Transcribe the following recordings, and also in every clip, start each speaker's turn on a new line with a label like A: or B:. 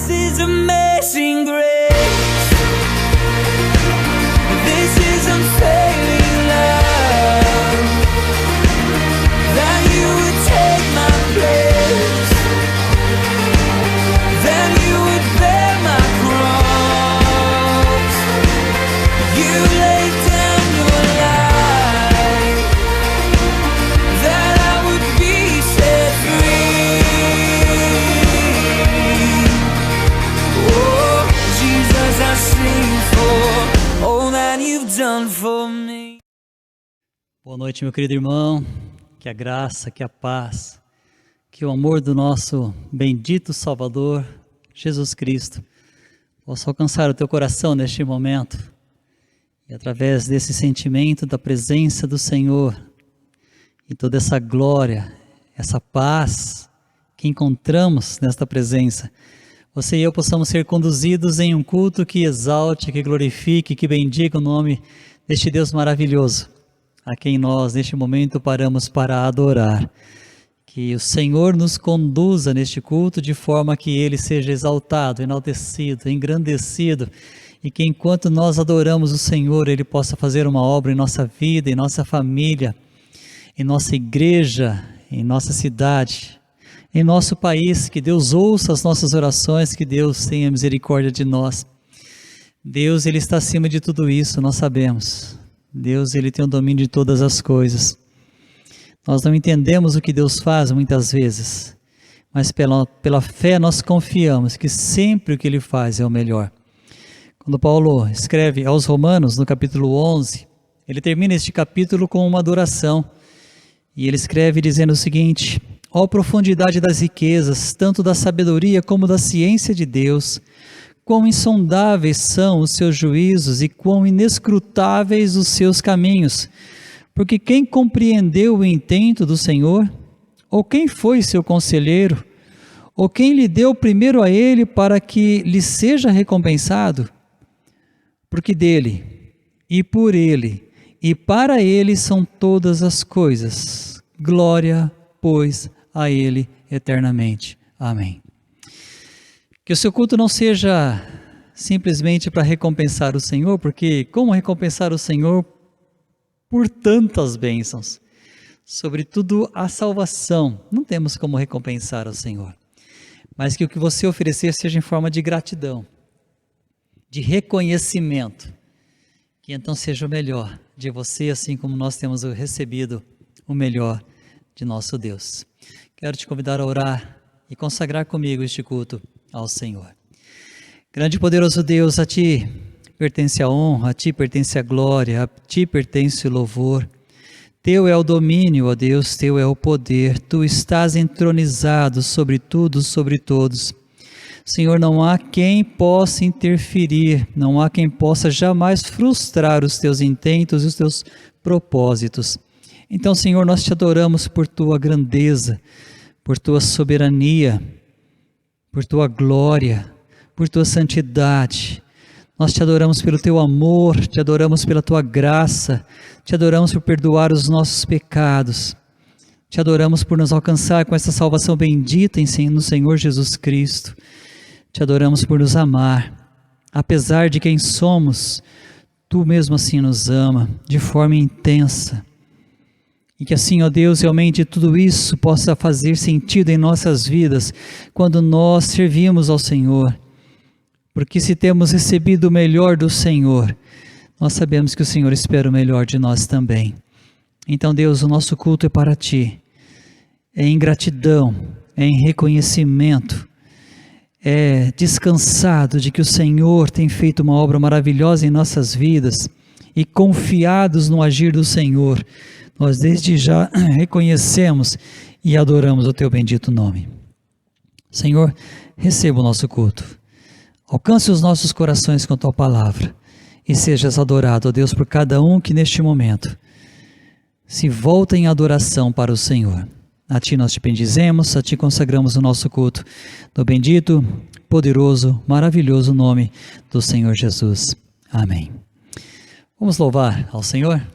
A: This is amazing grace. This is unfailing love. That you would take my place. That you would bear my cross. You laid down your life. That I would be set free. Oh, Jesus, I sing for all that you've done for me.
B: Boa noite, meu querido irmão. Que a graça, que a paz, que o amor do nosso bendito Salvador, Jesus Cristo, possa alcançar o teu coração neste momento. E através desse sentimento da presença do Senhor e toda essa glória, essa paz que encontramos nesta presença, você e eu possamos ser conduzidos em um culto que exalte, que glorifique, que bendiga o nome deste Deus maravilhoso, a quem nós neste momento paramos para adorar. Que o Senhor nos conduza neste culto de forma que Ele seja exaltado, enaltecido, engrandecido, e que enquanto nós adoramos o Senhor, Ele possa fazer uma obra em nossa vida, em nossa família, em nossa igreja, em nossa cidade, em nosso país. Que Deus ouça as nossas orações, que Deus tenha misericórdia de nós. Deus, Ele está acima de tudo isso, nós sabemos. Deus, Ele tem o domínio de todas as coisas. Nós não entendemos o que Deus faz muitas vezes, mas pela fé nós confiamos que sempre o que Ele faz é o melhor. Quando Paulo escreve aos Romanos, no capítulo 11, ele termina este capítulo com uma adoração, e ele escreve dizendo o seguinte: ó profundidade das riquezas, tanto da sabedoria como da ciência de Deus, quão insondáveis são os seus juízos e quão inescrutáveis os seus caminhos. Porque quem compreendeu o intento do Senhor? Ou quem foi seu conselheiro? Ou quem lhe deu primeiro a ele para que lhe seja recompensado? Porque dele, e por ele, e para ele são todas as coisas. Glória, pois, a ele eternamente. Amém. Que o seu culto não seja simplesmente para recompensar o Senhor, porque como recompensar o Senhor por tantas bênçãos? Sobretudo a salvação, não temos como recompensar o Senhor. Mas que o que você oferecer seja em forma de gratidão, de reconhecimento, que então seja o melhor de você, assim como nós temos recebido o melhor de nosso Deus. Quero te convidar a orar e consagrar comigo este culto ao Senhor. Grande e poderoso Deus, a Ti pertence a honra, a Ti pertence a glória, a Ti pertence o louvor. Teu é o domínio, ó Deus, Teu é o poder, Tu estás entronizado sobre tudo, sobre todos. Senhor, não há quem possa interferir, não há quem possa jamais frustrar os Teus intentos e os Teus propósitos. Então, Senhor, nós Te adoramos por Tua grandeza, por Tua soberania, por Tua glória, por Tua santidade. Nós Te adoramos pelo Teu amor, Te adoramos pela Tua graça, Te adoramos por perdoar os nossos pecados, Te adoramos por nos alcançar com essa salvação bendita no Senhor Jesus Cristo. Te adoramos por nos amar, apesar de quem somos, Tu mesmo assim nos ama, de forma intensa. E que assim, ó Deus, realmente tudo isso possa fazer sentido em nossas vidas, quando nós servimos ao Senhor. Porque se temos recebido o melhor do Senhor, nós sabemos que o Senhor espera o melhor de nós também. Então, Deus, o nosso culto é para Ti, é em gratidão, é em reconhecimento, é descansado de que o Senhor tem feito uma obra maravilhosa em nossas vidas, e confiados no agir do Senhor, nós desde já reconhecemos e adoramos o Teu bendito nome. Senhor, receba o nosso culto, alcance os nossos corações com a Tua palavra, e sejas adorado, ó Deus, por cada um que neste momento se volta em adoração para o Senhor. A Ti nós Te bendizemos, a Ti consagramos o nosso culto, no bendito, poderoso, maravilhoso nome do Senhor Jesus. Amém. Vamos louvar ao Senhor?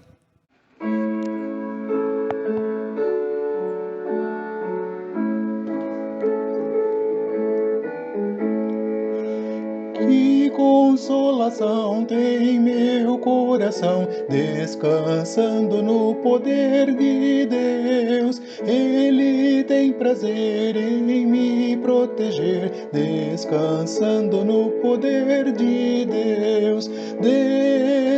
C: consolação tem meu coração, descansando no poder de Deus. Ele tem prazer em me proteger, descansando no poder de Deus. Descansando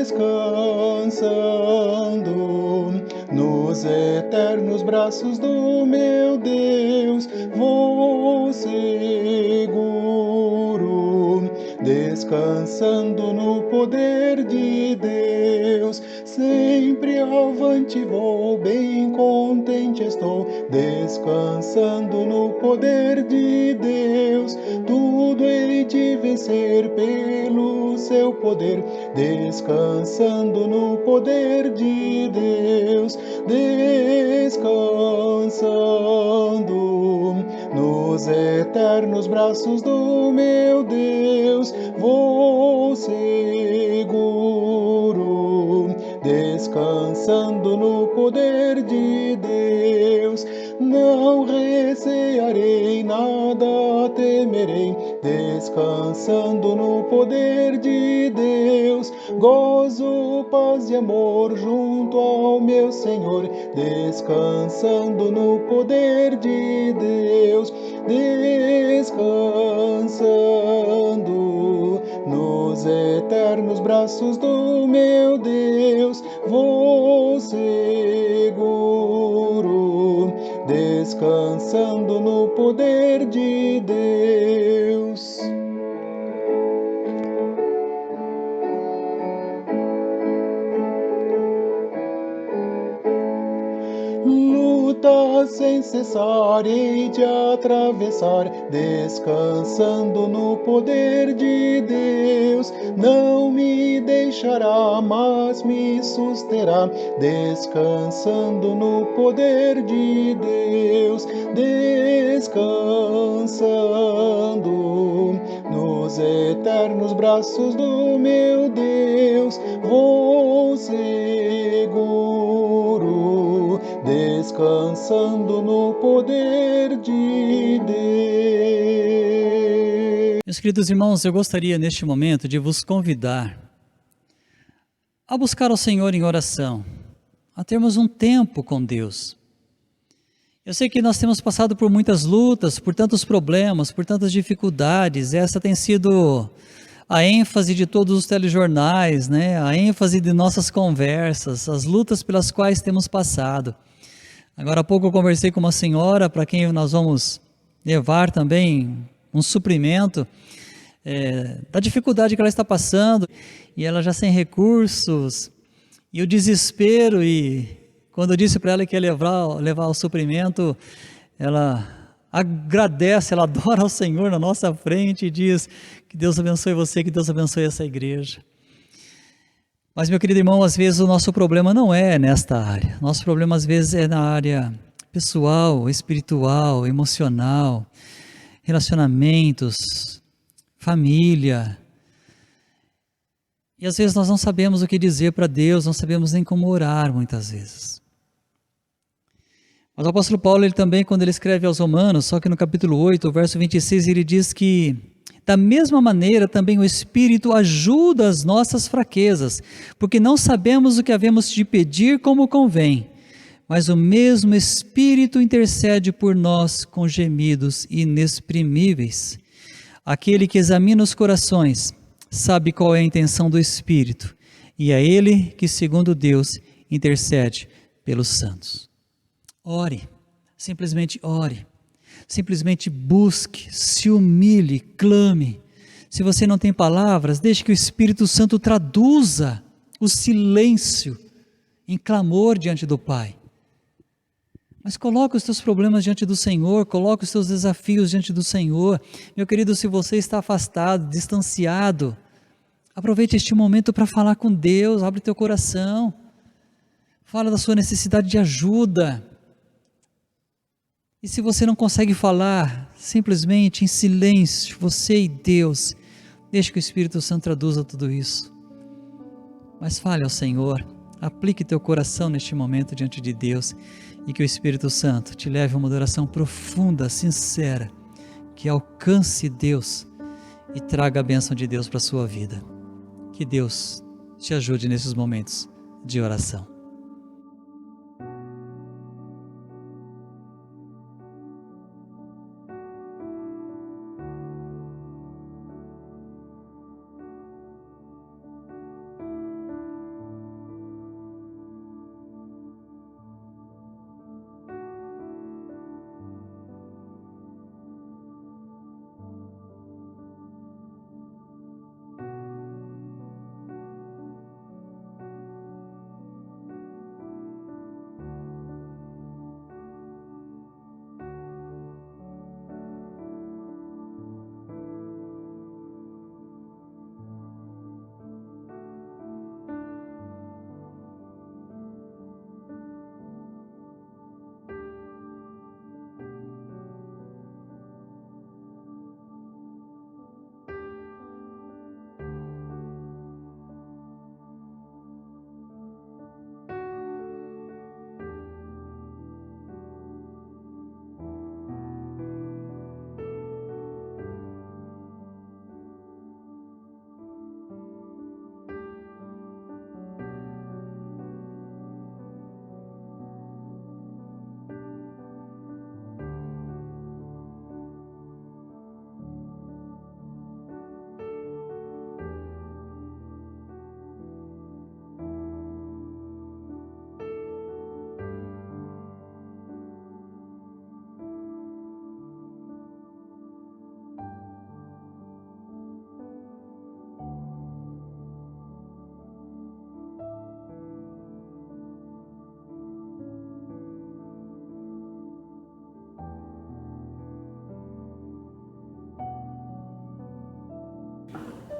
C: nos eternos braços do meu Deus, vou seguro, descansando no poder de Deus. Sempre avante vou, bem contente estou, descansando no poder de Deus. Tudo hei de vencer pelo seu poder, descansando no poder de Deus. Descansando nos eternos braços do meu Deus, vou seguro, descansando no poder de Deus. Não recearei, nada temerei, descansando no poder de Deus. Gozo, paz e amor junto ao meu Senhor, descansando no poder de Deus. Descansando nos eternos braços do meu Deus, vou seguro, descansando no poder de Deus. Luta sem cessar hei de atravessar, descansando no poder de Deus. Não me deixará, mas me susterá, descansando no poder de Deus. Descansando nos eternos braços do meu Deus, vou seguro, descansando no poder de Deus.
B: Meus queridos irmãos, eu gostaria neste momento de vos convidar a buscar ao Senhor em oração, a termos um tempo com Deus. Eu sei que nós temos passado por muitas lutas, por tantos problemas, por tantas dificuldades. Essa tem sido a ênfase de todos os telejornais, né? A ênfase de nossas conversas, as lutas pelas quais temos passado. Agora há pouco eu conversei com uma senhora para quem nós vamos levar também um suprimento da dificuldade que ela está passando, e ela já sem recursos, e o desespero. E quando eu disse para ela que ia levar o suprimento, ela agradece, ela adora ao Senhor na nossa frente e diz: que Deus abençoe você, que Deus abençoe essa igreja. Mas, meu querido irmão, às vezes o nosso problema não é nesta área. Nosso problema às vezes é na área pessoal, espiritual, emocional, relacionamentos, família. E às vezes nós não sabemos o que dizer para Deus, não sabemos nem como orar muitas vezes. Mas o apóstolo Paulo, ele também, quando ele escreve aos Romanos, só que no capítulo 8, verso 26, ele diz que da mesma maneira também o Espírito ajuda as nossas fraquezas, porque não sabemos o que havemos de pedir como convém, mas o mesmo Espírito intercede por nós com gemidos inexprimíveis. Aquele que examina os corações sabe qual é a intenção do Espírito, e é Ele que, segundo Deus, intercede pelos santos. Ore, simplesmente busque, se humilhe, clame. Se você não tem palavras, deixe que o Espírito Santo traduza o silêncio em clamor diante do Pai. Mas coloque os teus problemas diante do Senhor, coloque os teus desafios diante do Senhor. Meu querido, se você está afastado, distanciado, aproveite este momento para falar com Deus, abre teu coração, fala da sua necessidade de ajuda. E se você não consegue falar, simplesmente em silêncio, você e Deus, deixe que o Espírito Santo traduza tudo isso. Mas fale ao Senhor, aplique teu coração neste momento diante de Deus, e que o Espírito Santo te leve a uma adoração profunda, sincera, que alcance Deus e traga a bênção de Deus para a sua vida. Que Deus te ajude nesses momentos de oração.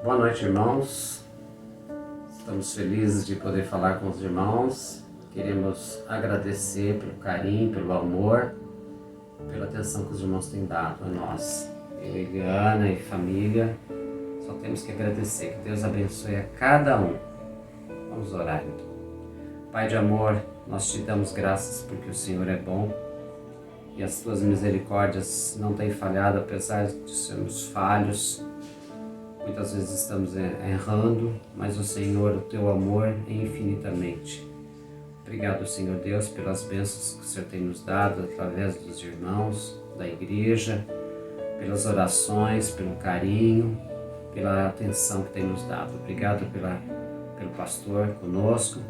D: Boa noite, irmãos. Estamos felizes de poder falar com os irmãos. Queremos agradecer pelo carinho, pelo amor, pela atenção que os irmãos têm dado a nós. Eu, Eliana e família, só temos que agradecer. Que Deus abençoe a cada um. Vamos orar então. Pai de amor, nós te damos graças porque o Senhor é bom e as tuas misericórdias não têm falhado, apesar de sermos falhos. Muitas vezes estamos errando, mas o Senhor, o teu amor é infinitamente. Obrigado, Senhor Deus, pelas bênçãos que o Senhor tem nos dado através dos irmãos, da igreja, pelas orações, pelo carinho, pela atenção que tem nos dado. Obrigado pelo pastor conosco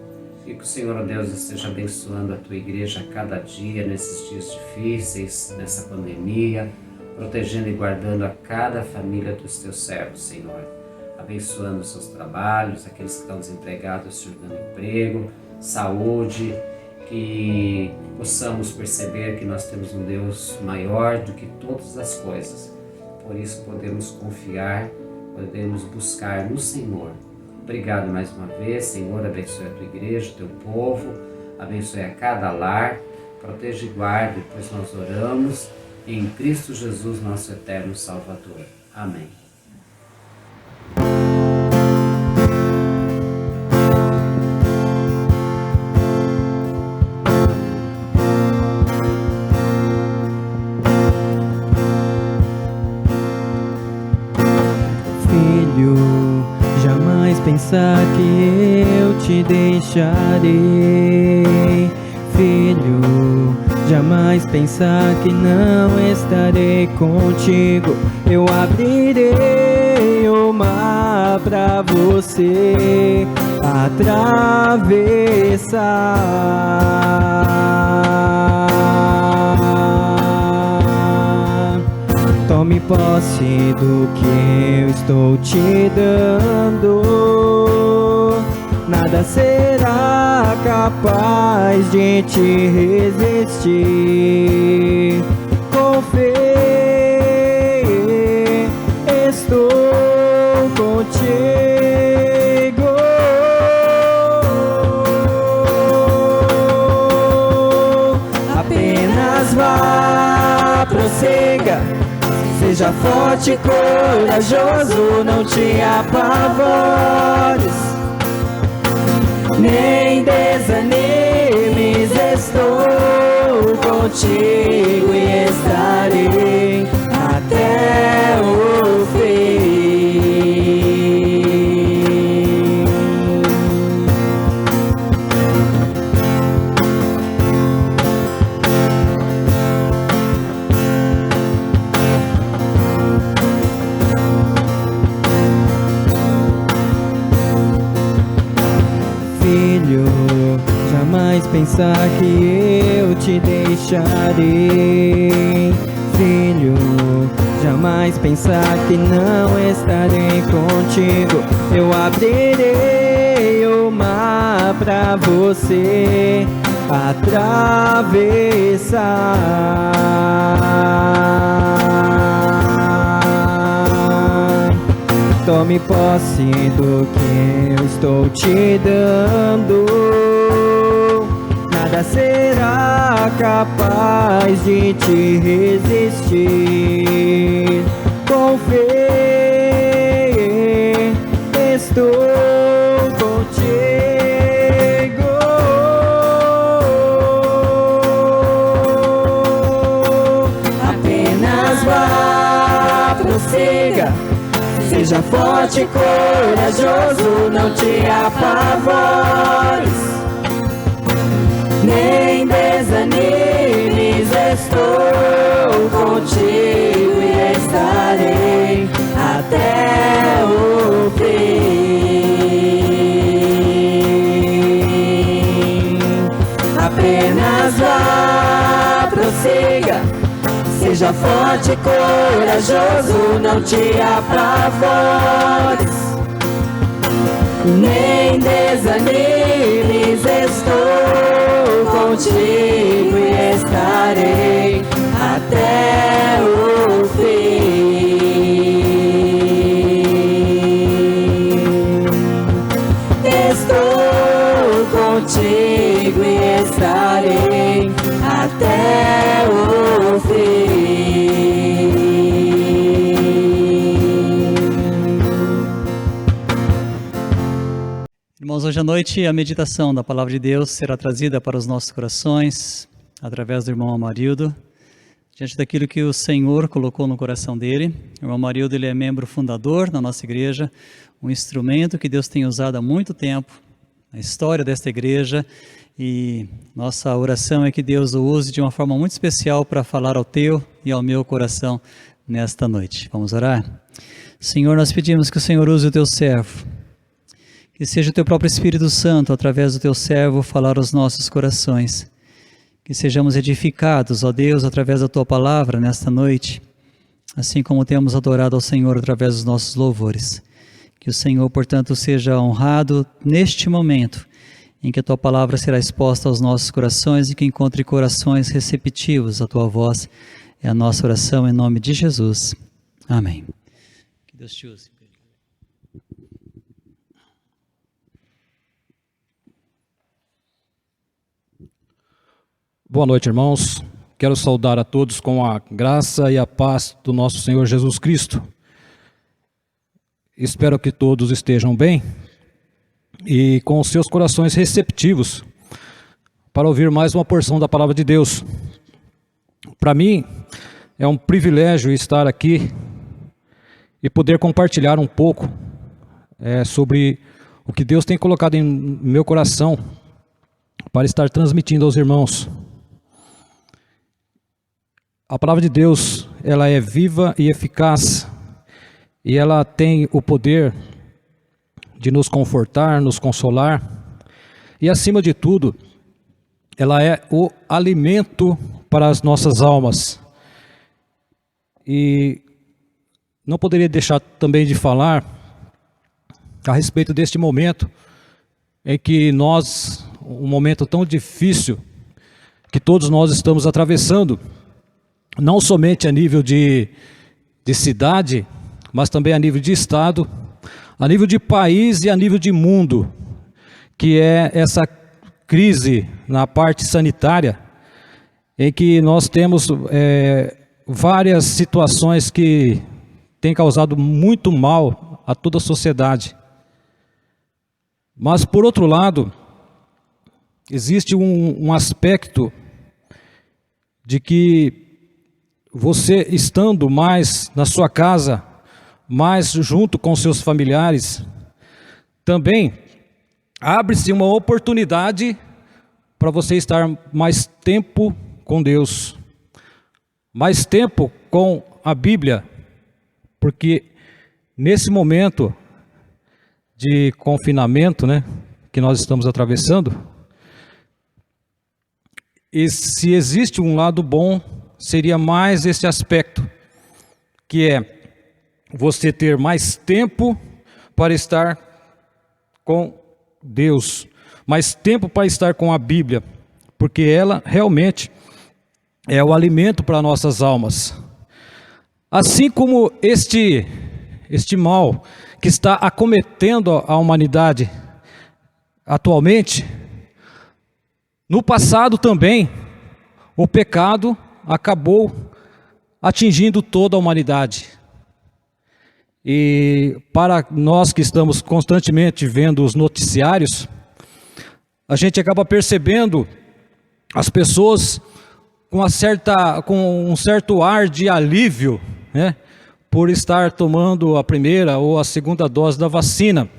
D: e que o Senhor Deus esteja abençoando a tua igreja a cada dia, nesses dias difíceis, nessa pandemia, protegendo e guardando a cada família dos teus servos, Senhor. Abençoando os seus trabalhos, aqueles que estão desempregados, Senhor, dando emprego, saúde, que possamos perceber que nós temos um Deus maior do que todas as coisas. Por isso podemos confiar, podemos buscar no Senhor. Obrigado mais uma vez, Senhor, abençoe a tua igreja, o teu povo, abençoe a cada lar, proteja e guarde, pois nós oramos em Cristo Jesus, nosso eterno Salvador. Amém.
E: Filho, jamais pensar que eu te deixarei. Filho, jamais pensar que não estarei contigo. Eu abrirei o mar pra você atravessar. Tome posse do que eu estou te dando. Nada será capaz de te resistir. Com fé estou contigo. Apenas vá, prossiga. Seja forte e corajoso, não te apavores. Nem desanimes, estou contigo e estarei até o fim. pensar que eu te deixarei, filho. Jamais pensar que não estarei contigo. Eu abrirei o mar pra você atravessar. Tome posse do que eu estou te dando. Nada será capaz de te resistir. Com fé estou contigo. Apenas vá, prossiga. Seja forte e corajoso, não te apavores, nem desanimes, estou contigo e estarei até o fim. Apenas vá, prossiga, seja forte e corajoso, não te apavores, nem desanimes, estou contigo e estarei até o fim. Estou contigo e estarei até o fim.
B: Irmãos, hoje à noite a meditação da Palavra de Deus será trazida para os nossos corações através do irmão Amarildo, diante daquilo que o Senhor colocou no coração dele. O irmão Amarildo, ele é membro fundador da nossa igreja, um instrumento que Deus tem usado há muito tempo na história desta igreja, e nossa oração é que Deus o use de uma forma muito especial para falar ao teu e ao meu coração nesta noite. Vamos orar? Senhor, nós pedimos que o Senhor use o teu servo, que seja o teu próprio Espírito Santo, através do teu servo, falar aos nossos corações. Que sejamos edificados, ó Deus, através da tua palavra nesta noite, assim como temos adorado ao Senhor através dos nossos louvores. Que o Senhor, portanto, seja honrado neste momento em que a tua palavra será exposta aos nossos corações e que encontre corações receptivos à tua voz. É a nossa oração em nome de Jesus. Amém. Que Deus te use.
F: Boa noite, irmãos. Quero saudar a todos com a graça e a paz do nosso Senhor Jesus Cristo. Espero que todos estejam bem e com os seus corações receptivos para ouvir mais uma porção da Palavra de Deus. Para mim, é um privilégio estar aqui e poder compartilhar um pouco sobre o que Deus tem colocado em meu coração para estar transmitindo aos irmãos. A palavra de Deus, ela é viva e eficaz, e ela tem o poder de nos confortar, nos consolar, e acima de tudo, ela é o alimento para as nossas almas. E não poderia deixar também de falar a respeito deste momento em que um momento tão difícil que todos nós estamos atravessando, não somente a nível de cidade, mas também a nível de estado, a nível de país e a nível de mundo, que é essa crise na parte sanitária, em que nós temos várias situações que têm causado muito mal a toda a sociedade. Mas, por outro lado, existe um aspecto de que você, estando mais na sua casa, mais junto com seus familiares, também abre-se uma oportunidade para você estar mais tempo com Deus, mais tempo com a Bíblia, porque nesse momento de confinamento, que nós estamos atravessando, E se existe um lado bom, seria mais esse aspecto, que é você ter mais tempo para estar com Deus, mais tempo para estar com a Bíblia, porque ela realmente é o alimento para nossas almas. Assim como este mal que está acometendo a humanidade atualmente, no passado também o pecado acabou atingindo toda a humanidade. E para nós que estamos constantemente vendo os noticiários, a gente acaba percebendo as pessoas com um certo ar de alívio, né, por estar tomando a primeira ou a segunda dose da vacina,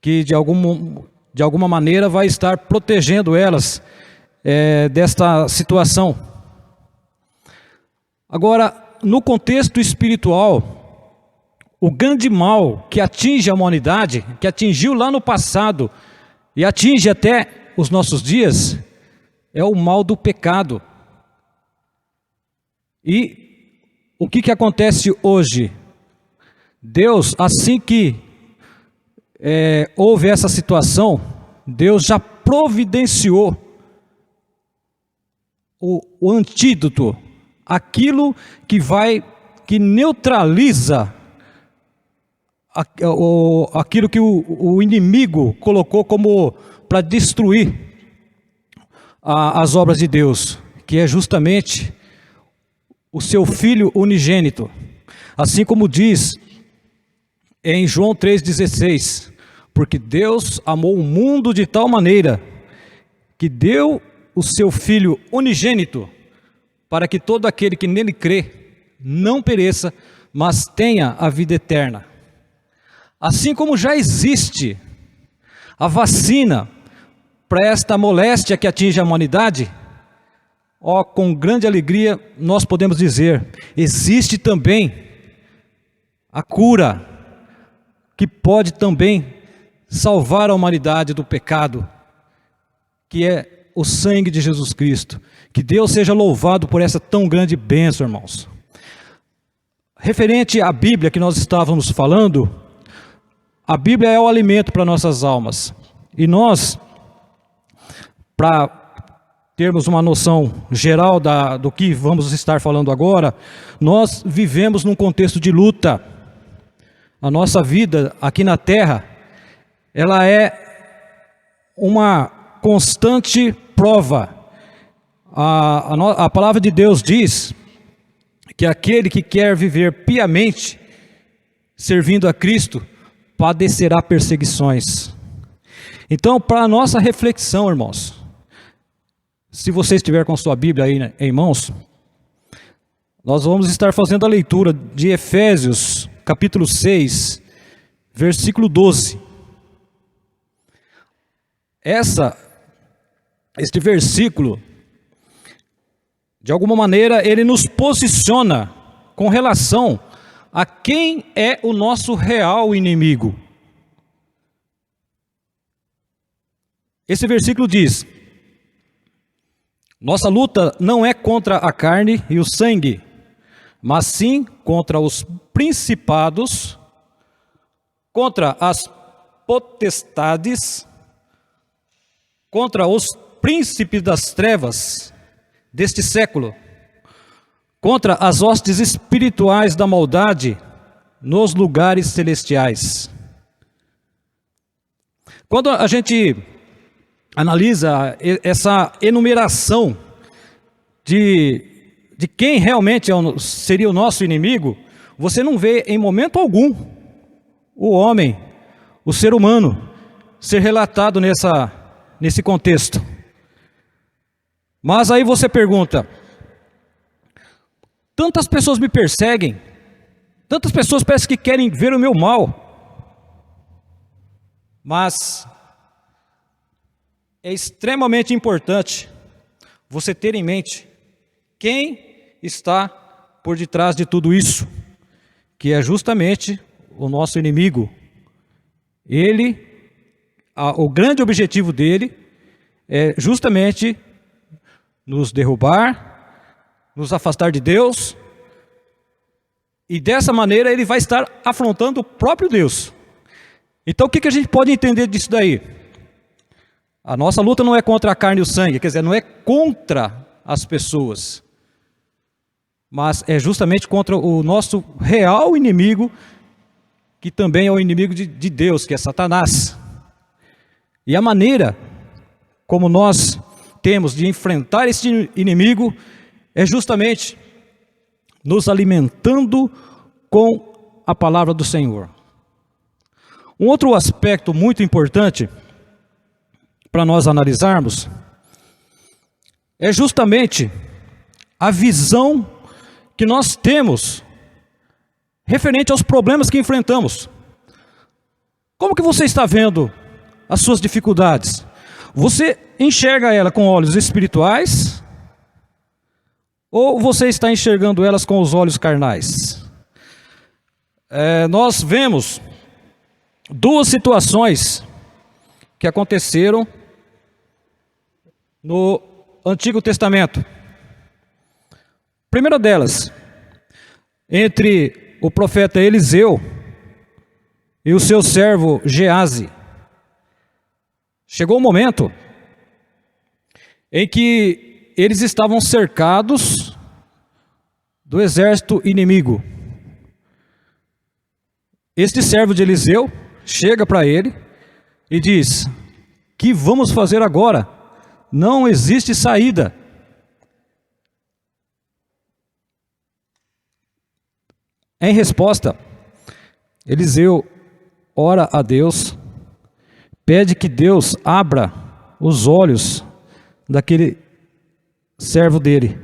F: que de alguma maneira vai estar protegendo elas desta situação. Agora, no contexto espiritual, o grande mal que atinge a humanidade, que atingiu lá no passado e atinge até os nossos dias, é o mal do pecado. E o que acontece hoje? Deus, assim que houve essa situação, Deus já providenciou o antídoto, aquilo que neutraliza aquilo que o inimigo colocou como para destruir as obras de Deus, que é justamente o seu Filho unigênito. Assim como diz em João 3,16, porque Deus amou o mundo de tal maneira que deu o seu Filho unigênito, para que todo aquele que nele crê não pereça, mas tenha a vida eterna. Assim como já existe a vacina para esta moléstia que atinge a humanidade, com grande alegria nós podemos dizer, existe também a cura, que pode também salvar a humanidade do pecado, que é o sangue de Jesus Cristo. Que Deus seja louvado por essa tão grande bênção, irmãos. Referente à Bíblia que nós estávamos falando, a Bíblia é o alimento para nossas almas. E nós, para termos uma noção geral do que vamos estar falando agora, nós vivemos num contexto de luta. A nossa vida aqui na terra, ela é uma constante prova. A palavra de Deus diz que aquele que quer viver piamente, servindo a Cristo, padecerá perseguições. Então, para a nossa reflexão, irmãos, se você estiver com a sua Bíblia aí em mãos, nós vamos estar fazendo a leitura de Efésios, capítulo 6, versículo 12. Este versículo, de alguma maneira, ele nos posiciona com relação a quem é o nosso real inimigo. Esse versículo diz: nossa luta não é contra a carne e o sangue, mas sim contra os principados, contra as potestades, contra os príncipes das trevas deste século, contra as hostes espirituais da maldade nos lugares celestiais. Quando a gente analisa essa enumeração de quem realmente seria o nosso inimigo, você não vê em momento algum o homem, o ser humano, ser relatado nesse contexto. Mas aí você pergunta: tantas pessoas me perseguem, tantas pessoas parecem que querem ver o meu mal, mas é extremamente importante você ter em mente quem está por detrás de tudo isso, que é justamente o nosso inimigo. O grande objetivo dele é justamente nos derrubar, nos afastar de Deus, e dessa maneira ele vai estar afrontando o próprio Deus. Então o que a gente pode entender disso daí? A nossa luta não é contra a carne e o sangue, quer dizer, não é contra as pessoas, mas é justamente contra o nosso real inimigo, que também é o inimigo de Deus, que é Satanás. E a maneira como nós temos de enfrentar esse inimigo é justamente nos alimentando com a palavra do Senhor. Um outro aspecto muito importante para nós analisarmos é justamente a visão que nós temos referente aos problemas que enfrentamos. Como que você está vendo as suas dificuldades? Você enxerga ela com olhos espirituais ou você está enxergando elas com os olhos carnais? Nós vemos duas situações que aconteceram no Antigo Testamento. Primeira delas, entre o profeta Eliseu e o seu servo Geazi. Chegou um momento em que eles estavam cercados do exército inimigo. Este servo de Eliseu chega para ele e diz: que vamos fazer agora? Não existe saída. Em resposta, Eliseu ora a Deus, pede que Deus abra os olhos daquele servo dele.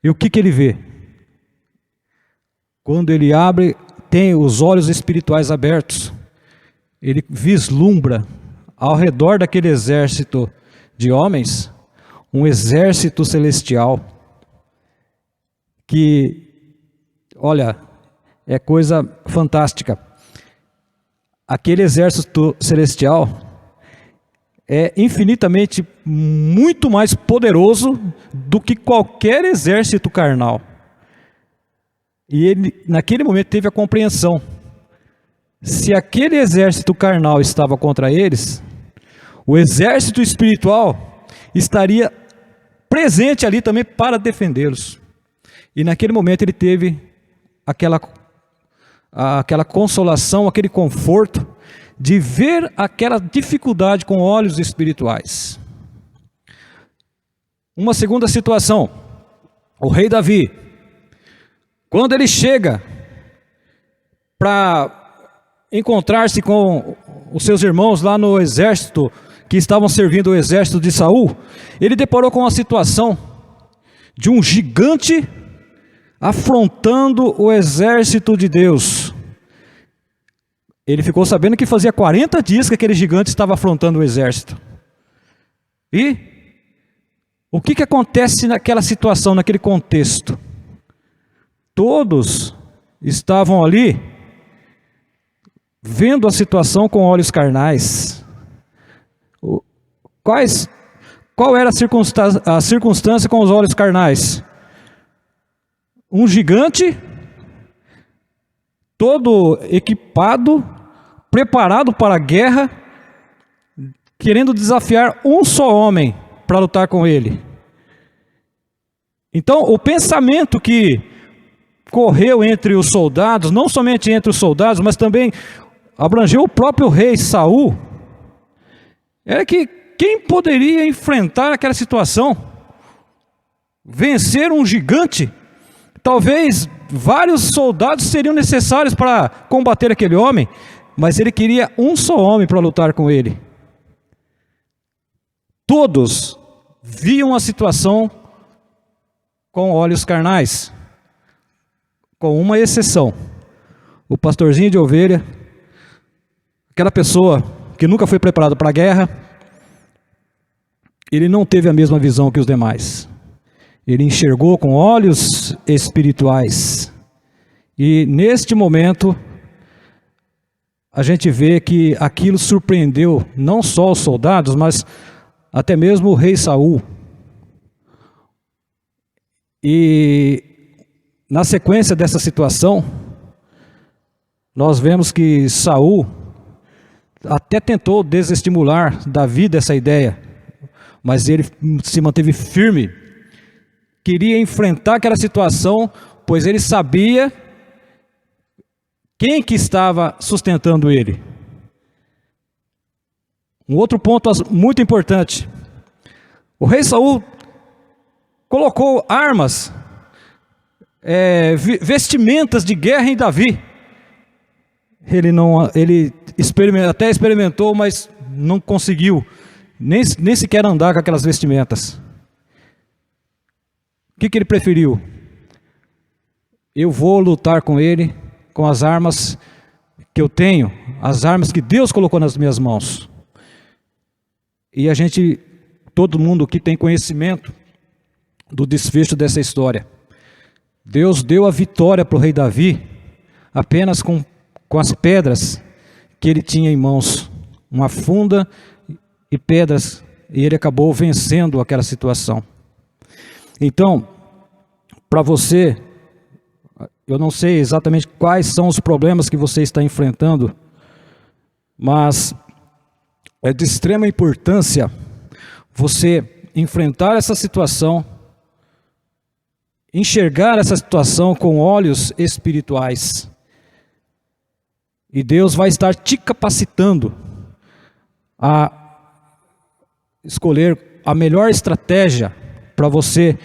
F: E o que ele vê? Quando ele abre, tem os olhos espirituais abertos, ele vislumbra ao redor daquele exército de homens, um exército celestial, que, olha, é coisa fantástica. Aquele exército celestial é infinitamente muito mais poderoso do que qualquer exército carnal. E ele, naquele momento, teve a compreensão. Se aquele exército carnal estava contra eles, o exército espiritual estaria presente ali também para defendê-los. E naquele momento ele teve aquela consolação, aquele conforto de ver aquela dificuldade com olhos espirituais. Uma segunda situação, o rei Davi, quando ele chega para encontrar-se com os seus irmãos lá no exército, que estavam servindo o exército de Saul, ele deparou com a situação de um gigante afrontando o exército de Deus. Ele ficou sabendo que fazia 40 dias que aquele gigante estava afrontando o exército. E o que acontece naquela situação, naquele contexto? Todos estavam ali vendo a situação com olhos carnais. Qual era a circunstância com os olhos carnais? Um gigante, todo equipado, preparado para a guerra, querendo desafiar um só homem para lutar com ele. Então, o pensamento que correu entre os soldados, não somente entre os soldados, mas também abrangeu o próprio rei Saul, era que quem poderia enfrentar aquela situação? Vencer um gigante? Talvez vários soldados seriam necessários para combater aquele homem, mas ele queria um só homem para lutar com ele. Todos viam a situação com olhos carnais, com uma exceção: o pastorzinho de ovelha, aquela pessoa que nunca foi preparado para a guerra. Ele não teve a mesma visão que os demais. Ele enxergou com olhos espirituais. E neste momento, a gente vê que aquilo surpreendeu não só os soldados, mas até mesmo o rei Saul. E na sequência dessa situação, nós vemos que Saul até tentou desestimular Davi dessa ideia, mas ele se manteve firme, queria enfrentar aquela situação, pois ele sabia quem que estava sustentando ele. Um outro ponto muito importante, o rei Saul colocou armas, vestimentas de guerra em Davi. Ele até experimentou, mas não conseguiu nem sequer andar com aquelas vestimentas. O que ele preferiu? Eu vou lutar com ele com as armas que eu tenho, as armas que Deus colocou nas minhas mãos. E todo mundo que tem conhecimento do desfecho dessa história, Deus deu a vitória para o rei Davi apenas com as pedras que ele tinha em mãos, uma funda e pedras, e ele acabou vencendo aquela situação. Então, para você, eu não sei exatamente quais são os problemas que você está enfrentando, mas é de extrema importância você enfrentar essa situação, enxergar essa situação com olhos espirituais. E Deus vai estar te capacitando a escolher a melhor estratégia para você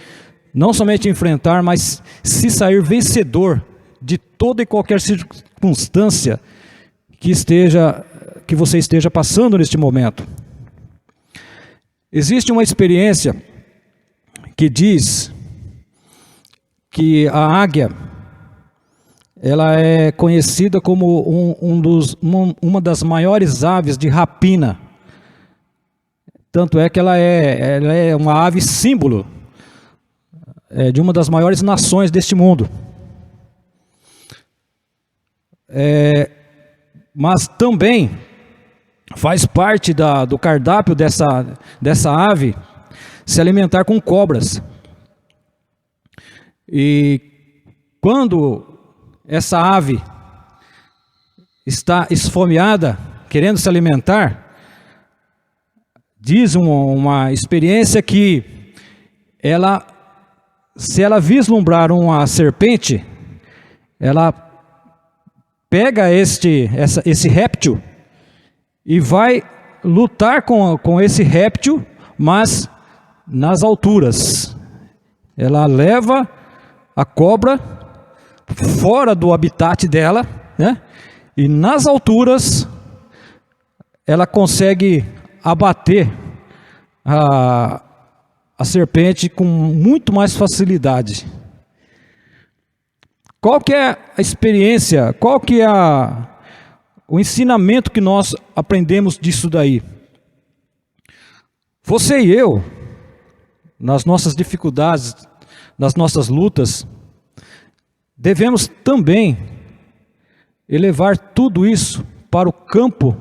F: não somente enfrentar, mas se sair vencedor de toda e qualquer circunstância que você esteja passando neste momento. Existe uma experiência que diz que a águia, ela é conhecida como uma das maiores aves de rapina. Tanto é que ela é uma ave símbolo de uma das maiores nações deste mundo. Mas também faz parte do cardápio dessa ave se alimentar com cobras. E quando essa ave está esfomeada, querendo se alimentar, diz uma experiência que se ela vislumbrar uma serpente, ela pega esse réptil e vai lutar com esse réptil, mas nas alturas. Ela leva a cobra fora do habitat dela, né? E nas alturas ela consegue abater a serpente com muito mais facilidade. Qual que é a experiência, qual que é o ensinamento que nós aprendemos disso daí? Você e eu, nas nossas dificuldades, nas nossas lutas, devemos também elevar tudo isso para o campo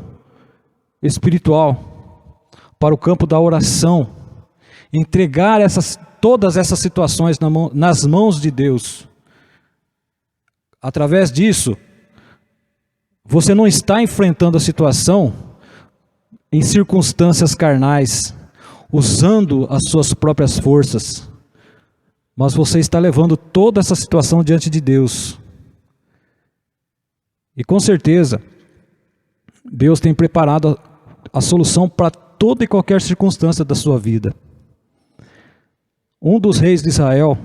F: espiritual, para o campo da oração, entregar todas essas situações nas mãos de Deus. Através disso, você não está enfrentando a situação em circunstâncias carnais, usando as suas próprias forças, mas você está levando toda essa situação diante de Deus. E com certeza, Deus tem preparado a solução para toda e qualquer circunstância da sua vida. Um dos reis de Israel,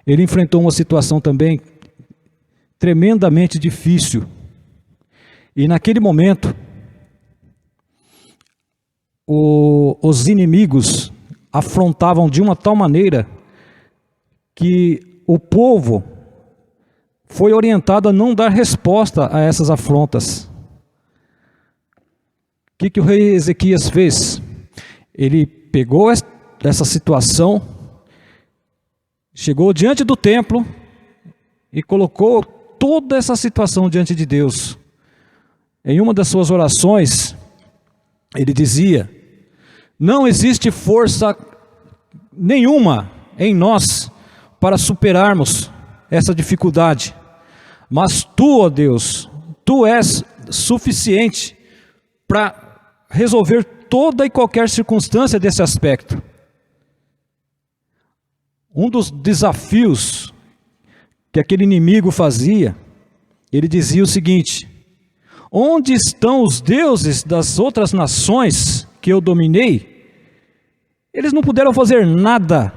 F: ele enfrentou uma situação também tremendamente difícil. E naquele momento, os inimigos afrontavam de uma tal maneira que o povo foi orientado a não dar resposta a essas afrontas. O que o rei Ezequias fez? Ele pegou essa situação, chegou diante do templo e colocou toda essa situação diante de Deus. Em uma das suas orações, ele dizia: não existe força nenhuma em nós para superarmos essa dificuldade. Mas Tu, ó Deus, Tu és suficiente para resolver toda e qualquer circunstância desse aspecto. Um dos desafios que aquele inimigo fazia, ele dizia o seguinte: onde estão os deuses das outras nações que eu dominei? Eles não puderam fazer nada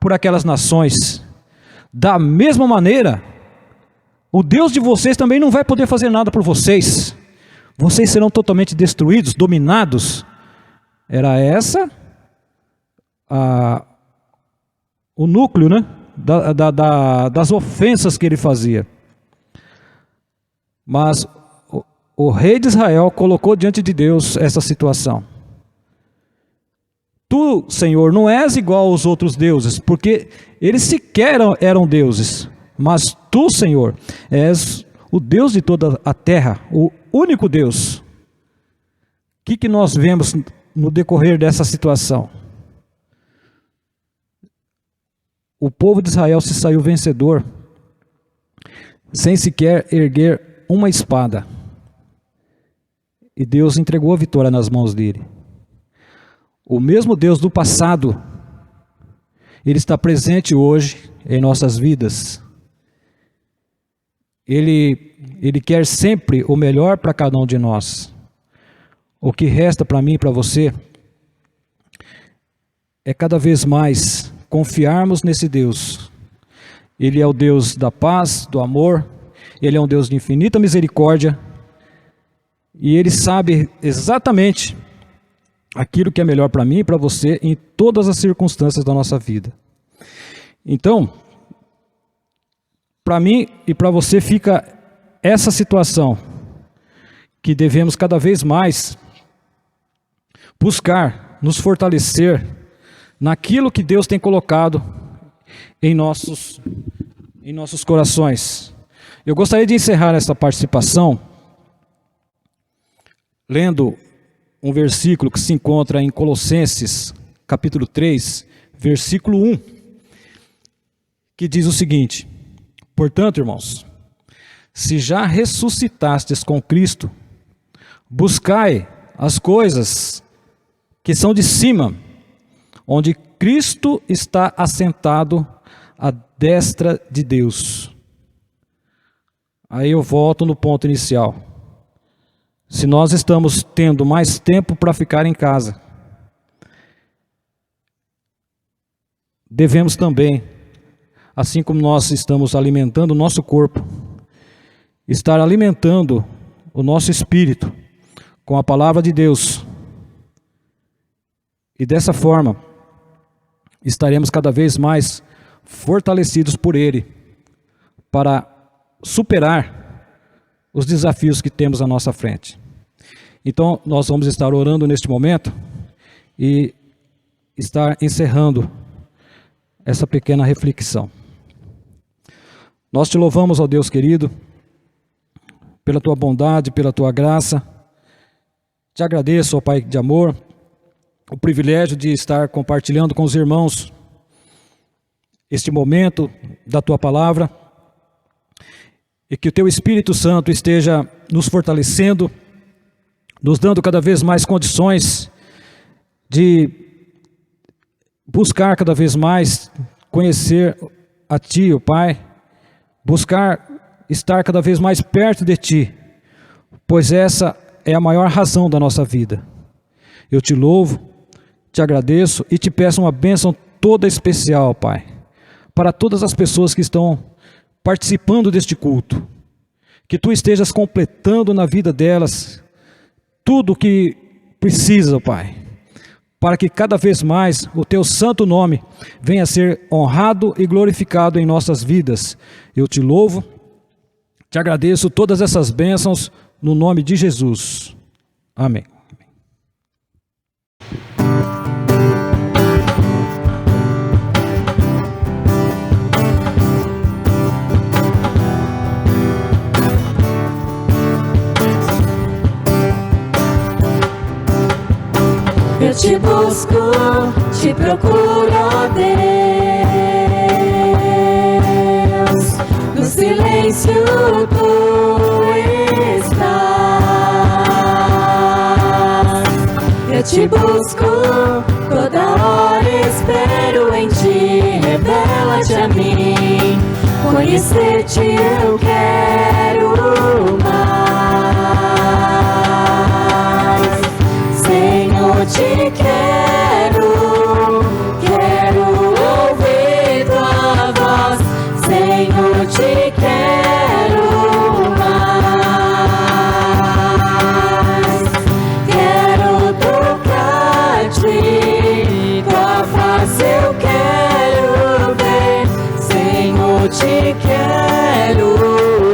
F: por aquelas nações. Da mesma maneira, o Deus de vocês também não vai poder fazer nada por vocês. Vocês serão totalmente destruídos, dominados. Era essa o núcleo, né, das ofensas que ele fazia. Mas o rei de Israel colocou diante de Deus essa situação. Tu, Senhor, não és igual aos outros deuses, porque eles sequer eram deuses. Mas Tu, Senhor, és o Deus de toda a terra, o único Deus. O que nós vemos no decorrer dessa situação? O povo de Israel se saiu vencedor, sem sequer erguer uma espada. E Deus entregou a vitória nas mãos dele. O mesmo Deus do passado, Ele está presente hoje em nossas vidas. Ele quer sempre o melhor para cada um de nós. O que resta para mim e para você é cada vez mais confiarmos nesse Deus. Ele é o Deus da paz, do amor, Ele é um Deus de infinita misericórdia, e Ele sabe exatamente aquilo que é melhor para mim e para você em todas as circunstâncias da nossa vida. Então, para mim e para você fica essa situação, que devemos cada vez mais buscar nos fortalecer naquilo que Deus tem colocado em nossos corações. Eu gostaria de encerrar essa participação lendo um versículo que se encontra em Colossenses, capítulo 3, versículo 1, que diz o seguinte: portanto, irmãos, se já ressuscitastes com Cristo, buscai as coisas que são de cima, onde Cristo está assentado à destra de Deus. Aí eu volto no ponto inicial. Se nós estamos tendo mais tempo para ficar em casa, devemos também, assim como nós estamos alimentando o nosso corpo, estar alimentando o nosso espírito com a palavra de Deus. E dessa forma, estaremos cada vez mais fortalecidos por Ele para superar os desafios que temos à nossa frente. Então, nós vamos estar orando neste momento e estar encerrando essa pequena reflexão. Nós te louvamos, ó Deus querido, pela Tua bondade, pela Tua graça. Te agradeço, ó Pai de amor, o privilégio de estar compartilhando com os irmãos este momento da Tua palavra, e que o Teu Espírito Santo esteja nos fortalecendo, nos dando cada vez mais condições de buscar cada vez mais conhecer a Ti, ó Pai, buscar estar cada vez mais perto de Ti, pois essa é a maior razão da nossa vida. Eu Te louvo, Te agradeço e Te peço uma bênção toda especial, Pai, para todas as pessoas que estão participando deste culto, que Tu estejas completando na vida delas tudo o que precisa, Pai, para que cada vez mais o Teu santo nome venha a ser honrado e glorificado em nossas vidas. Eu Te louvo, Te agradeço todas essas bênçãos no nome de Jesus. Amém.
G: Eu te busco, te procuro, ó Deus. silêncio tu estás. Eu te busco toda hora, espero em ti, revela-te a mim. Conhecer-te eu quero mais. Senhor, te quero ouvir tua voz. Senhor, te quero mais. Quero tocar-te, tua face eu quero ver. Senhor, te quero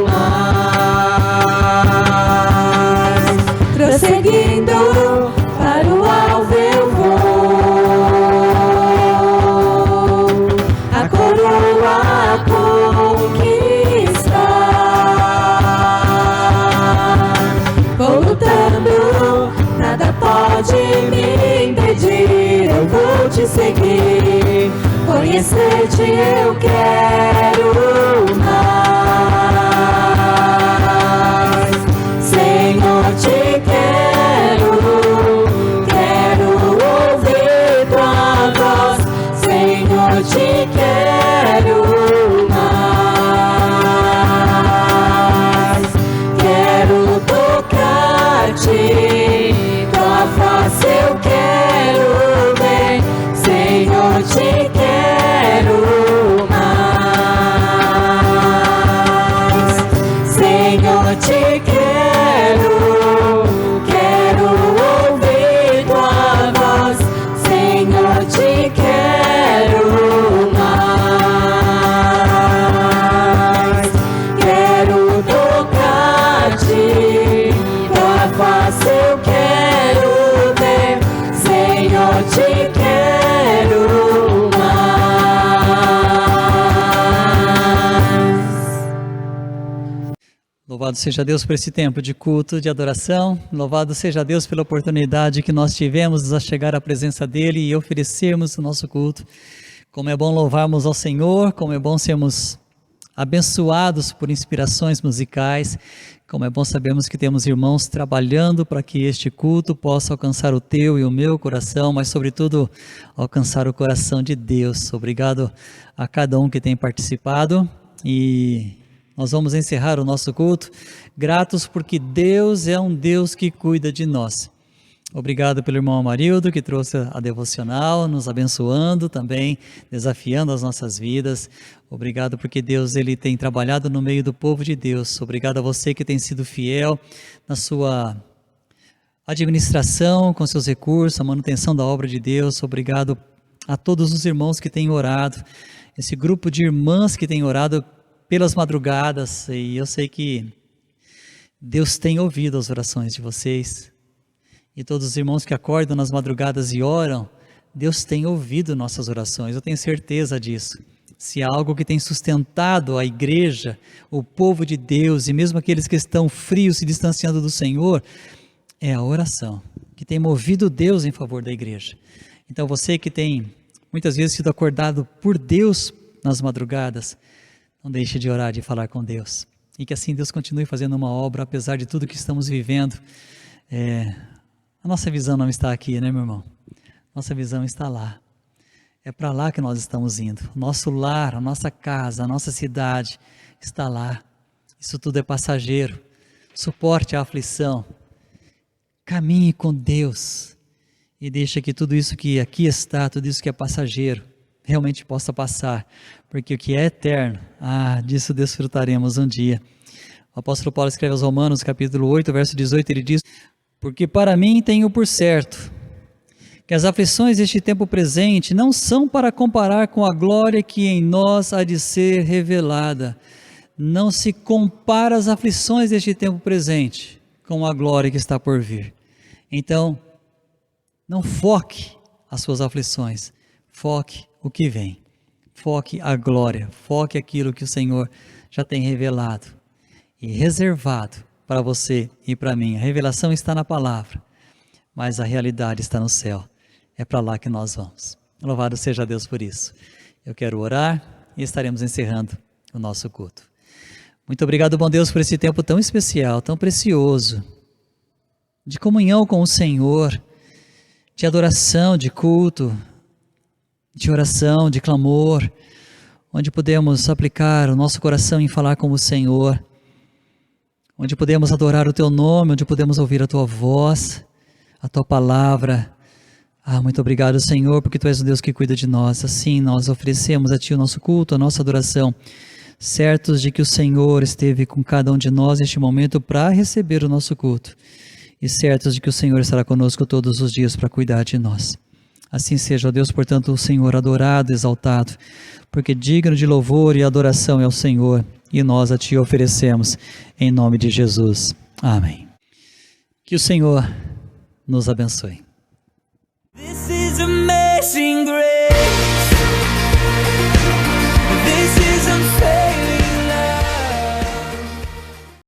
G: mais. Prosseguindo para o alvo eu vou, a coroa a conquistar. Vou lutando, nada pode me impedir, eu vou te seguir. Conhecer-te eu quero mais. Senhor, te quero ouvir tua voz. Senhor, te quero mais. Quero tocar-te, tua face eu quero ver. Senhor, te quero mais. Senhor, te quero ouvir tua voz. Senhor, te quero mais. Quero tocar-te, tua face eu quero ver. Senhor, te quero mais.
B: Louvado seja Deus por esse tempo de culto, de adoração. Louvado seja Deus pela oportunidade que nós tivemos de chegar à presença dEle e oferecermos o nosso culto. Como é bom louvarmos ao Senhor, como é bom sermos abençoados por inspirações musicais, como é bom sabermos que temos irmãos trabalhando para que este culto possa alcançar o teu e o meu coração, mas sobretudo alcançar o coração de Deus. Obrigado a cada um que tem participado e nós vamos encerrar o nosso culto gratos porque Deus é um Deus que cuida de nós. Obrigado pelo irmão Amarildo que trouxe a devocional, nos abençoando também, desafiando as nossas vidas. Obrigado porque Deus ele tem trabalhado no meio do povo de Deus. Obrigado a você que tem sido fiel na sua administração, com seus recursos, a manutenção da obra de Deus. Obrigado a todos os irmãos que têm orado, esse grupo de irmãs que têm orado pelas madrugadas. E eu sei que Deus tem ouvido as orações de vocês. E todos os irmãos que acordam nas madrugadas e oram, Deus tem ouvido nossas orações, eu tenho certeza disso. Se há algo que tem sustentado a igreja, o povo de Deus e mesmo aqueles que estão frios, se distanciando do Senhor, é a oração, que tem movido Deus em favor da igreja. Então você que tem muitas vezes sido acordado por Deus nas madrugadas, não deixe de orar, de falar com Deus. E que assim Deus continue fazendo uma obra, apesar de tudo que estamos vivendo. A nossa visão não está aqui, né, meu irmão? Nossa visão está lá. É para lá que nós estamos indo. Nosso lar, a nossa casa, a nossa cidade está lá. Isso tudo é passageiro. Suporte a aflição. Caminhe com Deus. E deixa que tudo isso que aqui está, tudo isso que é passageiro, realmente possa passar. Porque o que é eterno, disso desfrutaremos um dia. O apóstolo Paulo escreve aos Romanos, capítulo 8, verso 18, ele diz: porque para mim tenho por certo que as aflições deste tempo presente não são para comparar com a glória que em nós há de ser revelada. Não se compara as aflições deste tempo presente com a glória que está por vir. Então, não foque as suas aflições, foque o que vem. Foque a glória, foque aquilo que o Senhor já tem revelado e reservado para você e para mim. A revelação está na palavra, mas a realidade está no céu. É para lá que nós vamos. Louvado seja Deus por isso. Eu quero orar e estaremos encerrando o nosso culto. Muito obrigado, bom Deus, por esse tempo tão especial, tão precioso, de comunhão com o Senhor, de adoração, de culto, de oração, de clamor, onde podemos aplicar o nosso coração em falar com o Senhor, onde podemos adorar o Teu nome, onde podemos ouvir a Tua voz, a Tua palavra. Muito obrigado, Senhor, porque Tu és o Deus que cuida de nós. Assim nós oferecemos a Ti o nosso culto, a nossa adoração, certos de que o Senhor esteve com cada um de nós neste momento para receber o nosso culto, e certos de que o Senhor estará conosco todos os dias para cuidar de nós. Assim seja, ó Deus, portanto, o Senhor adorado, exaltado, porque digno de louvor e adoração é o Senhor, e nós a Ti oferecemos, em nome de Jesus. Amém. Que o Senhor nos abençoe.
A: This is amazing grace.